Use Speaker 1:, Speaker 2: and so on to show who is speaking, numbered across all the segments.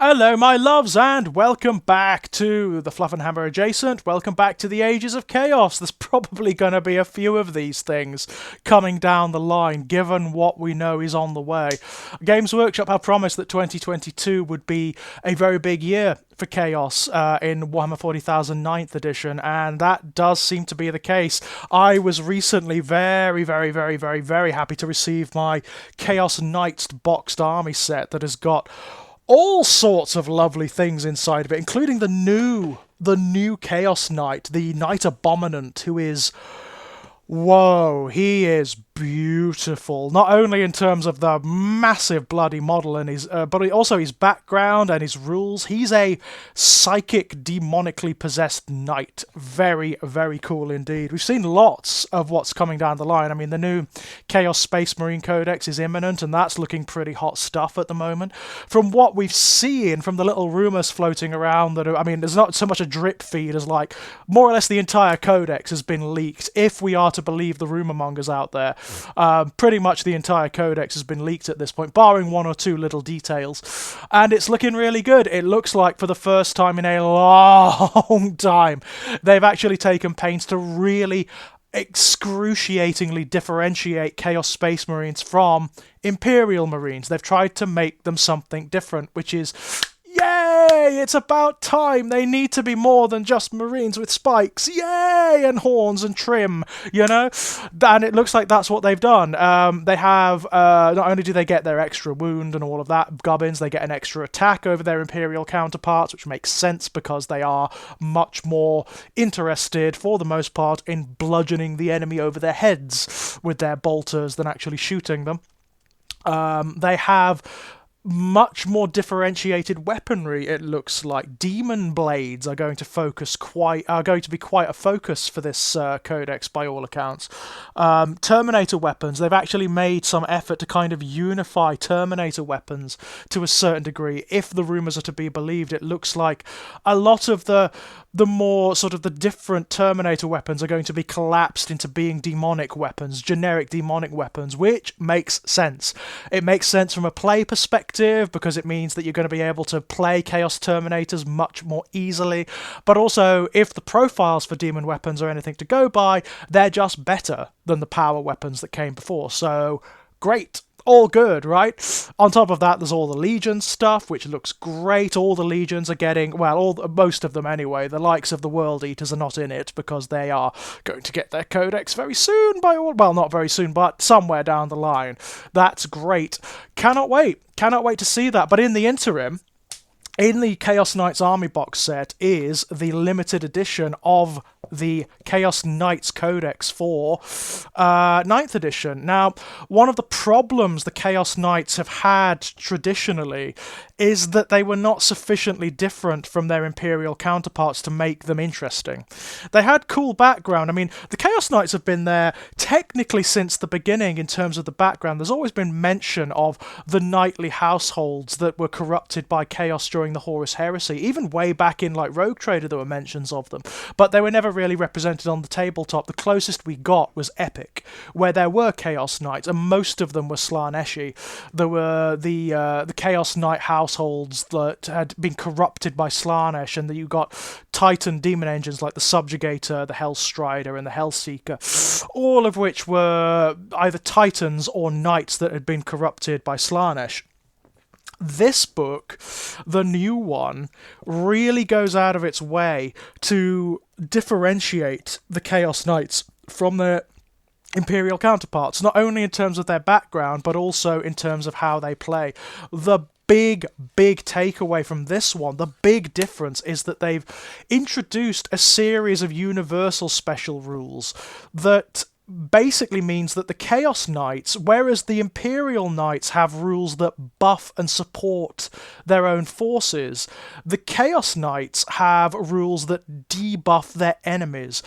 Speaker 1: Hello, my loves, and welcome back to the Fluffenhammer Adjacent. Welcome back to the Ages of Chaos. There's probably going to be a few of these things coming down the line, given what we know is on the way. Games Workshop have promised that 2022 would be a very big year for Chaos in Warhammer 40,000 9th edition, and that does seem to be the case. I was recently very happy to receive my Chaos Knights boxed army set that has got all sorts of lovely things inside of it, including the new Chaos Knight, the Knight Abominant, who is... whoa, he is beautiful. Not only in terms of the massive bloody model and his, but also his background and his rules. He's a psychic, demonically possessed knight. Very cool indeed. We've seen lots of what's coming down the line. I mean, the new Chaos Space Marine Codex is imminent, and that's looking pretty hot stuff at the moment. From what we've seen, from the little rumours floating around, there's not so much a drip feed as like more or less the entire Codex has been leaked, if we are to believe the rumour mongers out there. Pretty much the entire Codex has been leaked at this point, barring one or two little details, and it's looking really good. It looks like for the first time in a long time they've actually taken pains to really excruciatingly differentiate Chaos Space Marines from Imperial Marines. They've tried to make them something different, which is... yay! It's about time. They need to be more than just Marines with spikes. Yay! And horns and trim, you know? And it looks like that's what they've done. They have, not only do they get their extra wound and all of that, gubbins, they get an extra attack over their Imperial counterparts, which makes sense because they are much more interested, for the most part, in bludgeoning the enemy over their heads with their bolters than actually shooting them. They have much more differentiated weaponry, it looks like. Demon blades are going to be quite a focus for this codex by all accounts. Terminator weapons, they've actually made some effort to kind of unify Terminator weapons to a certain degree. If the rumours are to be believed, it looks like a lot of the more sort of the different Terminator weapons are going to be collapsed into being demonic weapons, generic demonic weapons, which makes sense. It makes sense from a play perspective, because it means that you're going to be able to play Chaos Terminators much more easily, but also, if the profiles for demon weapons are anything to go by, they're just better than the power weapons that came before, so great. All good, right? On top of that, there's all the Legion stuff, which looks great. All the Legions are getting, most of them anyway. The likes of the World Eaters are not in it because they are going to get their Codex very soon, not very soon, but somewhere down the line. That's great. Cannot wait to see that. But in the interim, in the Chaos Knights Army box set is the limited edition of the Chaos Knights Codex for 9th edition. Now, one of the problems the Chaos Knights have had traditionally is that they were not sufficiently different from their Imperial counterparts to make them interesting. They had cool background. I mean, the Chaos Knights have been there technically since the beginning in terms of the background. There's always been mention of the knightly households that were corrupted by Chaos during the Horus Heresy. Even way back in like Rogue Trader there were mentions of them, but they were never really represented on the tabletop. The closest we got was Epic, where there were Chaos Knights, and most of them were Slaneshi. There were the Chaos Knight households that had been corrupted by Slanesh, and you got Titan demon engines like the Subjugator, the Hellstrider, and the Hellseeker, all of which were either Titans or Knights that had been corrupted by Slanesh. This book, the new one, really goes out of its way to differentiate the Chaos Knights from their Imperial counterparts, not only in terms of their background, but also in terms of how they play. The big takeaway from this one, the big difference, is that they've introduced a series of universal special rules that basically means that the Chaos Knights, whereas the Imperial Knights have rules that buff and support their own forces, the Chaos Knights have rules that debuff their enemies.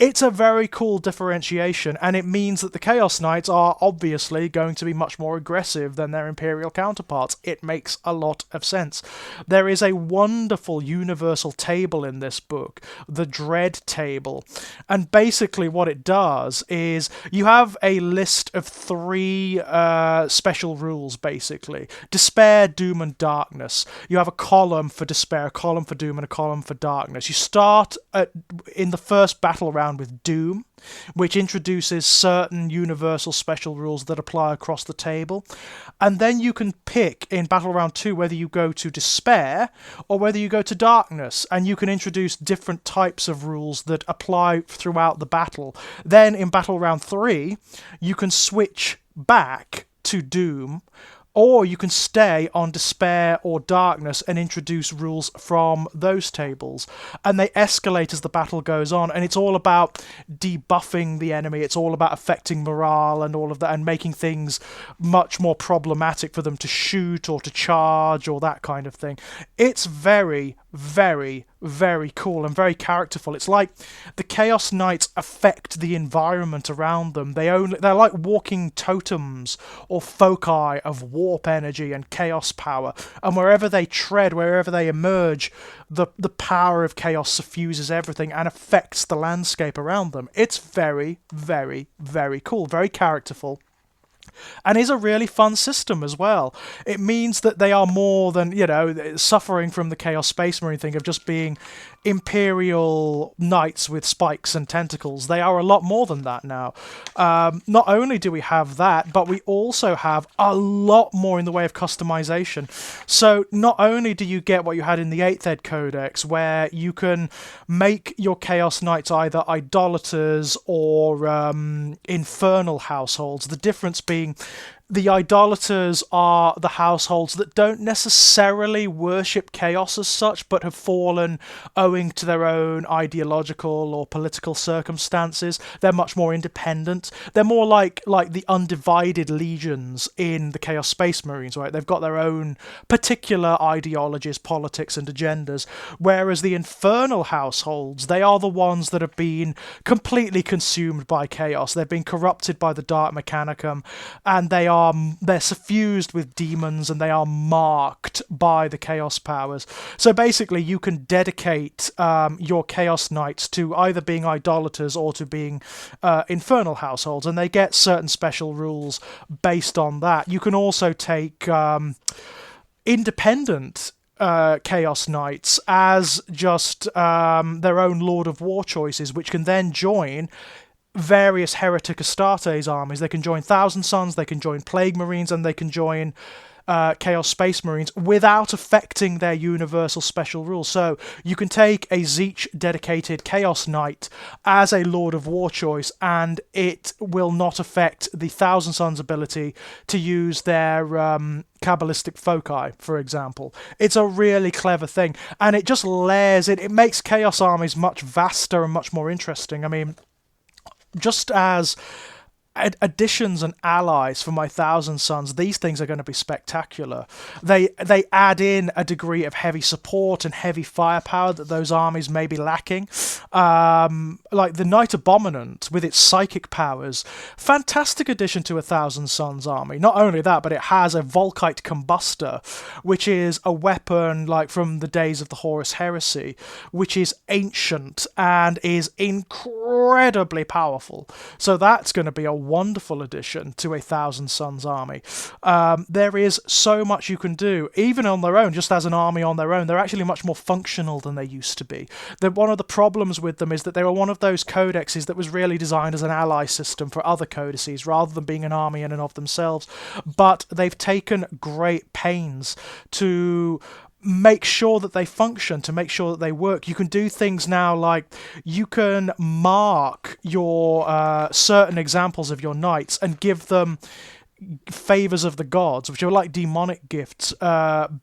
Speaker 1: It's a very cool differentiation, and it means that the Chaos Knights are obviously going to be much more aggressive than their Imperial counterparts. It makes a lot of sense. There is a wonderful universal table in this book, the Dread Table, and basically what it does is you have a list of 3 special rules, basically. Despair, Doom, and Darkness. You have a column for Despair, a column for Doom, and a column for Darkness. You start in the first battle round with Doom, which introduces certain universal special rules that apply across the table. And then you can pick in Battle Round 2 whether you go to Despair or whether you go to Darkness, and you can introduce different types of rules that apply throughout the battle. Then in Battle Round 3, you can switch back to Doom, or you can stay on Despair or Darkness and introduce rules from those tables. And they escalate as the battle goes on, and it's all about debuffing the enemy, it's all about affecting morale and all of that, and making things much more problematic for them to shoot or to charge or that kind of thing. It's very, very, very cool and very characterful. It's like the Chaos Knights affect the environment around them. They're like walking totems or foci of warp energy and chaos power, and wherever they tread, wherever they emerge, the power of chaos suffuses everything and affects the landscape around them. It's very, very, very cool, very characterful, and is a really fun system as well. It means that they are more than, suffering from the Chaos Space Marine thing of just being Imperial Knights with spikes and tentacles. They are a lot more than that now. Not only do we have that, but we also have a lot more in the way of customization. So not only do you get what you had in the 8th Ed Codex, where you can make your Chaos Knights either idolaters or infernal households, the difference being the idolaters are the households that don't necessarily worship chaos as such, but have fallen owing to their own ideological or political circumstances. They're much more independent. They're more like the undivided legions in the Chaos Space Marines, right? They've got their own particular ideologies, politics, and agendas. Whereas the infernal households, they are the ones that have been completely consumed by chaos. They've been corrupted by the Dark Mechanicum, and they're suffused with demons, and they are marked by the chaos powers. So basically you can dedicate your Chaos Knights to either being idolaters or to being infernal households, and they get certain special rules based on that. You can also take independent Chaos Knights as just their own Lord of War choices, which can then join various Heretic Astartes armies. They can join Thousand Sons, they can join Plague Marines, and they can join Chaos Space Marines without affecting their universal special rules. So you can take a Tzeentch dedicated Chaos Knight as a Lord of War choice, and it will not affect the Thousand Sons ability to use their Kabbalistic foci, for example. It's a really clever thing, and it just layers it makes Chaos armies much vaster and much more interesting. I mean, just as additions and allies for my Thousand Sons, these things are going to be spectacular. They add in a degree of heavy support and heavy firepower that those armies may be lacking. Like the Knight Abominant with its psychic powers, fantastic addition to a Thousand Sons army. Not only that, but it has a Volkite Combustor, which is a weapon like from the days of the Horus Heresy, which is ancient and is incredibly powerful. So that's going to be a wonderful addition to a Thousand Sons army. There is so much you can do, even on their own, just as an army on their own. They're actually much more functional than they used to be. One of the problems with them is that they were one of those codexes that was really designed as an ally system for other codices, rather than being an army in and of themselves. But they've taken great pains to make sure that they function, to make sure that they work. You can do things now like you can mark your certain examples of your knights and give them favors of the gods, which are like demonic gifts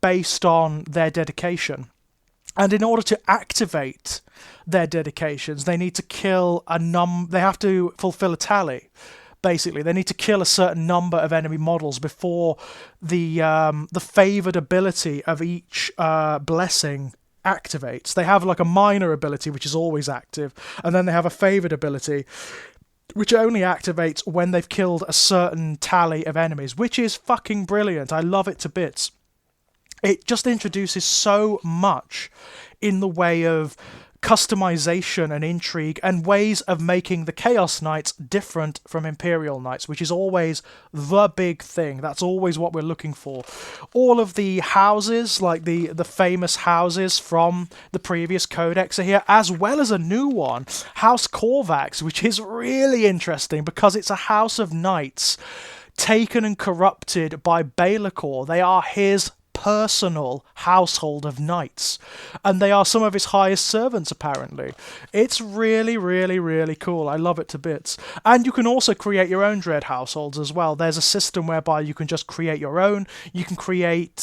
Speaker 1: based on their dedication. And in order to activate their dedications, they need to kill they have to fulfill a tally. Basically, they need to kill a certain number of enemy models before the favoured ability of each blessing activates. They have like a minor ability, which is always active, and then they have a favoured ability, which only activates when they've killed a certain tally of enemies, which is fucking brilliant. I love it to bits. It just introduces so much in the way of customization and intrigue and ways of making the Chaos Knights different from Imperial Knights, which is always the big thing. That's always what we're looking for. All of the houses, like the famous houses from the previous Codex are here, as well as a new one, House Corvax, which is really interesting because it's a house of knights taken and corrupted by Baelacor. They are his personal household of knights, and they are some of his highest servants, apparently. It's really, really, really cool. I love it to bits. And you can also create your own Dread households as well. There's a system whereby you can just create your own. You can create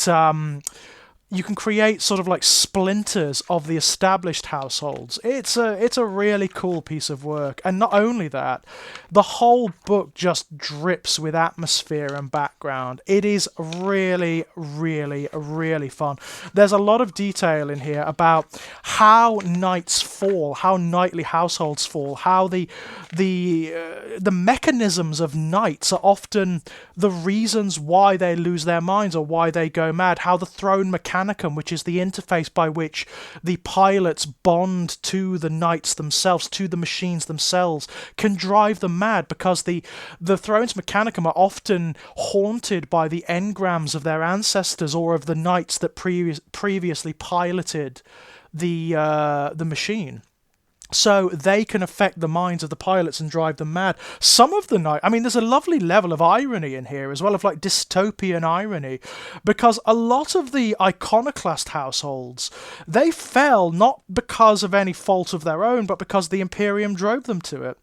Speaker 1: sort of like splinters of the established households. It's a really cool piece of work. And not only that, the whole book just drips with atmosphere and background. It is really, really, really fun. There's a lot of detail in here about how knights fall, how knightly households fall, how the mechanisms of knights are often the reasons why they lose their minds or why they go mad, how the throne mechanicum, which is the interface by which the pilots bond to the knights themselves, to the machines themselves, can drive them mad, because the thrones mechanicum are often haunted by the engrams of their ancestors or of the knights that previously piloted the machine. So they can affect the minds of the pilots and drive them mad. Some of the night, I mean, there's a lovely level of irony in here as well, of like dystopian irony, because a lot of the iconoclast households, they fell not because of any fault of their own, but because the Imperium drove them to it.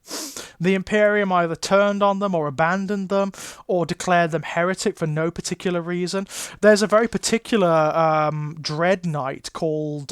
Speaker 1: The Imperium either turned on them or abandoned them or declared them heretic for no particular reason. There's a very particular Dread Knight called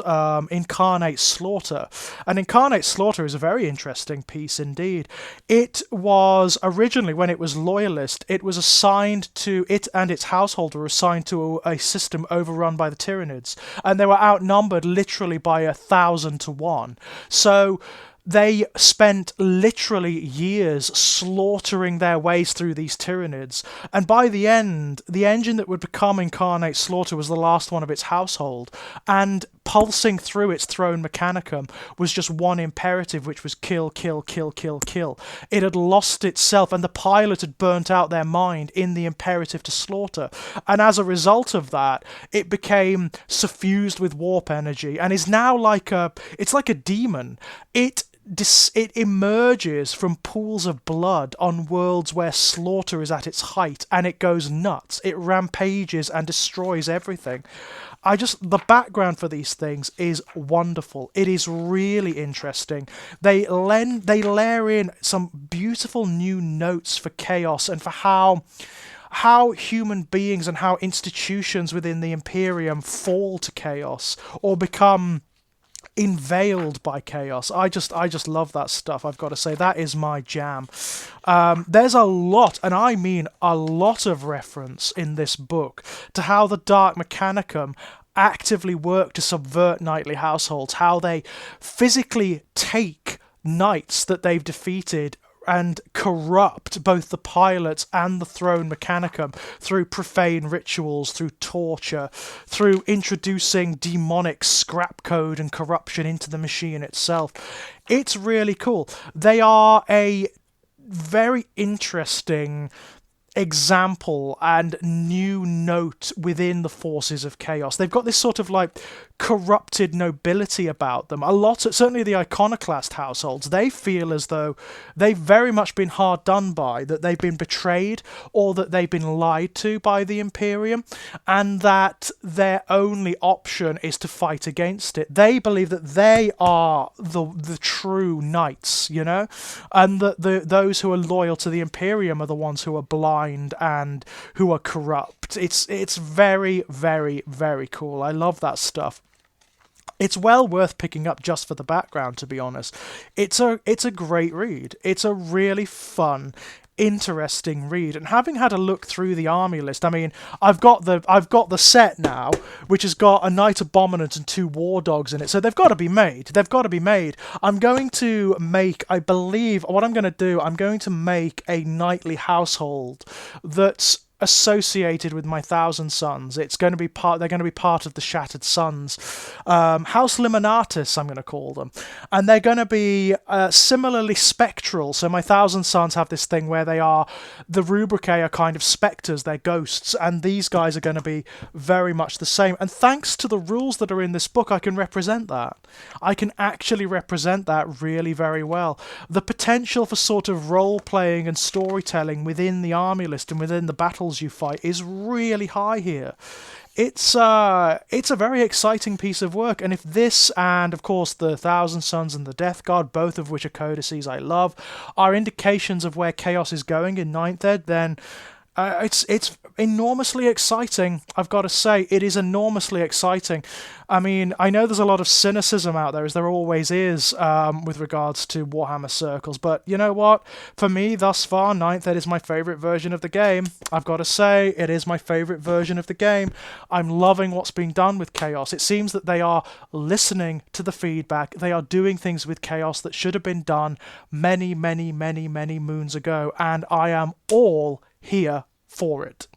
Speaker 1: Incarnate Slaughter. And Incarnate Slaughter is a very interesting piece indeed. It was originally, when it was loyalist, it was assigned to, it and its household were assigned to a system overrun by the Tyranids, and they were outnumbered literally by 1,000 to 1. So they spent literally years slaughtering their ways through these Tyranids, and by the end, the engine that would become Incarnate Slaughter was the last one of its household, and pulsing through its throne mechanicum was just one imperative, which was kill, kill, kill, kill, kill. It had lost itself, and the pilot had burnt out their mind in the imperative to slaughter, and as a result of that, it became suffused with warp energy, and is now it's like a demon. It emerges from pools of blood on worlds where slaughter is at its height, and it goes nuts. It rampages and destroys everything. The background for these things is wonderful. It is really interesting. They layer in some beautiful new notes for chaos and for how human beings and how institutions within the Imperium fall to chaos or become inveigled by chaos. I just love that stuff. I've got to say, that is my jam. There's a lot, and I mean a lot, of reference in this book to how the Dark Mechanicum actively work to subvert knightly households, how they physically take knights that they've defeated and corrupt both the pilots and the throne mechanicum through profane rituals, through torture, through introducing demonic scrap code and corruption into the machine itself. It's really cool. They are a very interesting example and new note within the forces of chaos. They've got this sort of like corrupted nobility about them. Certainly the iconoclast households, they feel as though they've very much been hard done by, that they've been betrayed or that they've been lied to by the Imperium, and that their only option is to fight against it. They believe that they are the true knights, you know, and that those who are loyal to the Imperium are the ones who are blind and who are corrupt. It's very, very, very cool. I love that stuff. It's well worth picking up just for the background, to be honest. It's a great read. It's a really fun, interesting read. And having had a look through the army list, I mean, I've got the set now, which has got a Knight Abominant and 2 War Dogs in it, so they've got to be made. I'm going to make, I believe, what I'm going to do, I'm going to make a knightly household that's associated with my Thousand Sons. They're going to be part of the Shattered Suns. House Liminatis, I'm going to call them. And they're going to be similarly spectral. So my Thousand Sons have this thing where the Rubricae are kind of spectres, they're ghosts, and these guys are going to be very much the same. And thanks to the rules that are in this book, I can represent that. I can actually represent that really very well. The potential for sort of role-playing and storytelling within the army list and within the battles you fight is really high here. It's a very exciting piece of work, and if this and of course the Thousand Sons and the Death Guard, both of which are codices I love, are indications of where Chaos is going in Ninth Ed, then it's enormously exciting. I've got to say, it is enormously exciting. I mean, I know there's a lot of cynicism out there, as there always is, with regards to Warhammer circles, but you know what? For me, thus far, Ninth Ed is my favourite version of the game. I've got to say, it is my favourite version of the game. I'm loving what's being done with Chaos. It seems that they are listening to the feedback. They are doing things with Chaos that should have been done many, many, many, many moons ago, and I am all here for it.